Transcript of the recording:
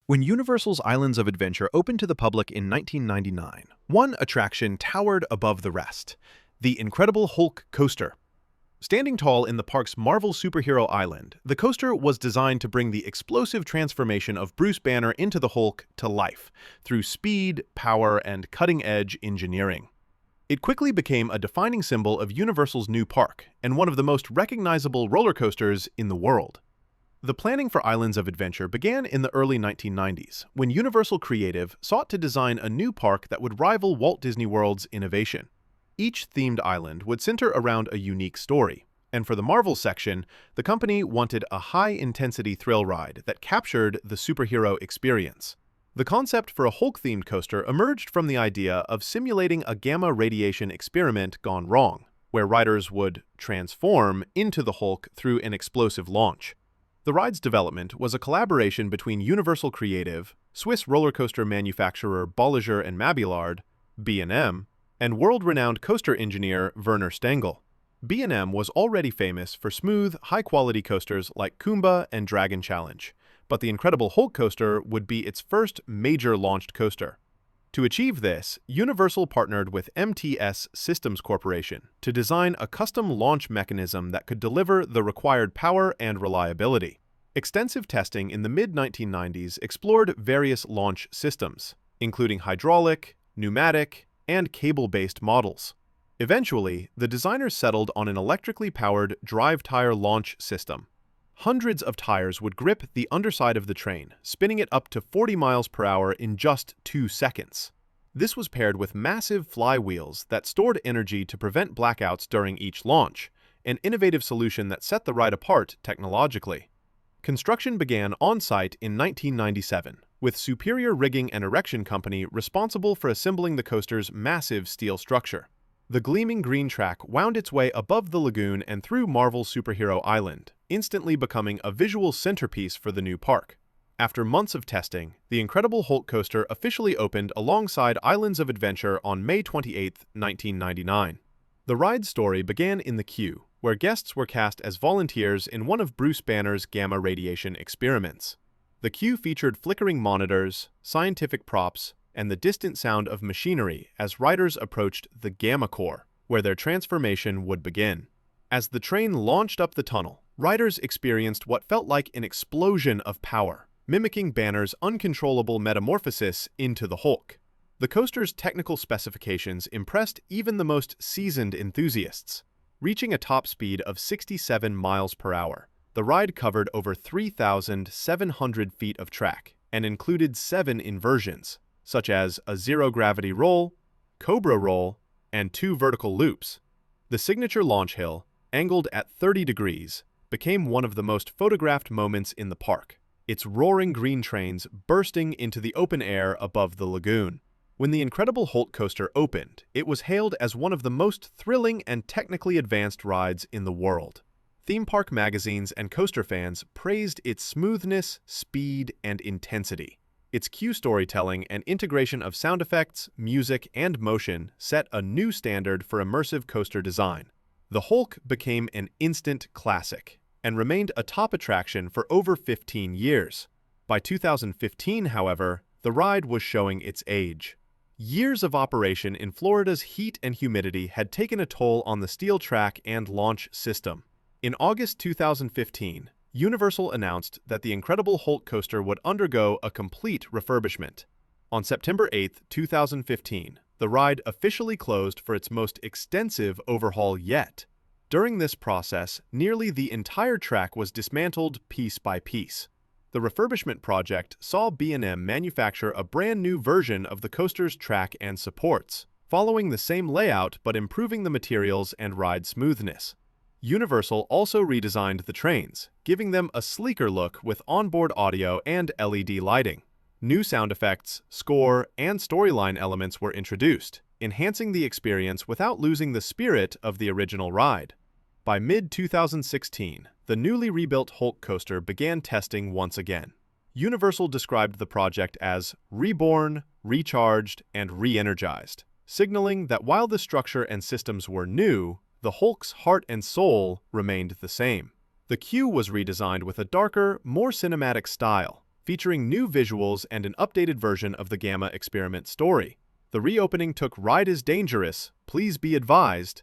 When Universal's Islands of Adventure opened to the public in 1999, one attraction towered above the rest: the Incredible Hulk coaster. Standing tall in the park's Marvel Superhero Island, the coaster was designed to bring the explosive transformation of Bruce Banner into the Hulk to life through speed, power, and cutting-edge engineering. It quickly became a defining symbol of Universal's new park and one of the most recognizable roller coasters in the world. The planning for Islands of Adventure began in the early 1990s, when Universal Creative sought to design a new park that would rival Walt Disney World's innovation. Each themed island would center around a unique story, and for the Marvel section, the company wanted a high-intensity thrill ride that captured the superhero experience. The concept for a Hulk-themed coaster emerged from the idea of simulating a gamma radiation experiment gone wrong, where riders would transform into the Hulk through an explosive launch. The ride's development was a collaboration between Universal Creative, Swiss roller coaster manufacturer Bolliger & Mabillard, B&M, and world-renowned coaster engineer Werner Stengel. B&M was already famous for smooth, high-quality coasters like Kumba and Dragon Challenge, but the Incredible Hulk coaster would be its first major launched coaster. To achieve this, Universal partnered with MTS Systems Corporation to design a custom launch mechanism that could deliver the required power and reliability. Extensive testing in the mid-1990s explored various launch systems, including hydraulic, pneumatic, and cable-based models. Eventually, the designers settled on an electrically powered drive tire launch system. Hundreds of tires would grip the underside of the train, spinning it up to 40 miles per hour in just 2 seconds. This was paired with massive flywheels that stored energy to prevent blackouts during each launch, an innovative solution that set the ride apart technologically. Construction began on-site in 1997, with Superior Rigging and Erection Company responsible for assembling the coaster's massive steel structure. The gleaming green track wound its way above the lagoon and through Marvel Superhero Island, instantly becoming a visual centerpiece for the new park. After months of testing, the Incredible Hulk coaster officially opened alongside Islands of Adventure on May 28, 1999. The ride's story began in the queue, where guests were cast as volunteers in one of Bruce Banner's gamma radiation experiments. The queue featured flickering monitors, scientific props, and the distant sound of machinery as riders approached the Gamma Core, where their transformation would begin. As the train launched up the tunnel, riders experienced what felt like an explosion of power, mimicking Banner's uncontrollable metamorphosis into the Hulk. The coaster's technical specifications impressed even the most seasoned enthusiasts. Reaching a top speed of 67 miles per hour, the ride covered over 3,700 feet of track and included 7 inversions, such as a zero-gravity roll, cobra roll, and 2 vertical loops. The signature launch hill, angled at 30 degrees, became one of the most photographed moments in the park, its roaring green trains bursting into the open air above the lagoon. When the Incredible Hulk coaster opened, it was hailed as one of the most thrilling and technically advanced rides in the world. Theme park magazines and coaster fans praised its smoothness, speed, and intensity. Its queue storytelling and integration of sound effects, music, and motion set a new standard for immersive coaster design. The Hulk became an instant classic and remained a top attraction for over 15 years. By 2015, however, the ride was showing its age. Years of operation in Florida's heat and humidity had taken a toll on the steel track and launch system. In August 2015, Universal announced that the Incredible Hulk coaster would undergo a complete refurbishment. On September 8, 2015, the ride officially closed for its most extensive overhaul yet. During this process, nearly the entire track was dismantled piece by piece. The refurbishment project saw B&M manufacture a brand new version of the coaster's track and supports, following the same layout but improving the materials and ride smoothness. Universal also redesigned the trains, giving them a sleeker look with onboard audio and LED lighting. New sound effects, score, and storyline elements were introduced, enhancing the experience without losing the spirit of the original ride. By mid-2016, the newly rebuilt Hulk coaster began testing once again. Universal described the project as reborn, recharged, and re-energized, signaling that while the structure and systems were new, the Hulk's heart and soul remained the same. The queue was redesigned with a darker, more cinematic style, featuring new visuals and an updated version of the Gamma experiment story. The reopening took Ride is Dangerous, Please Be Advised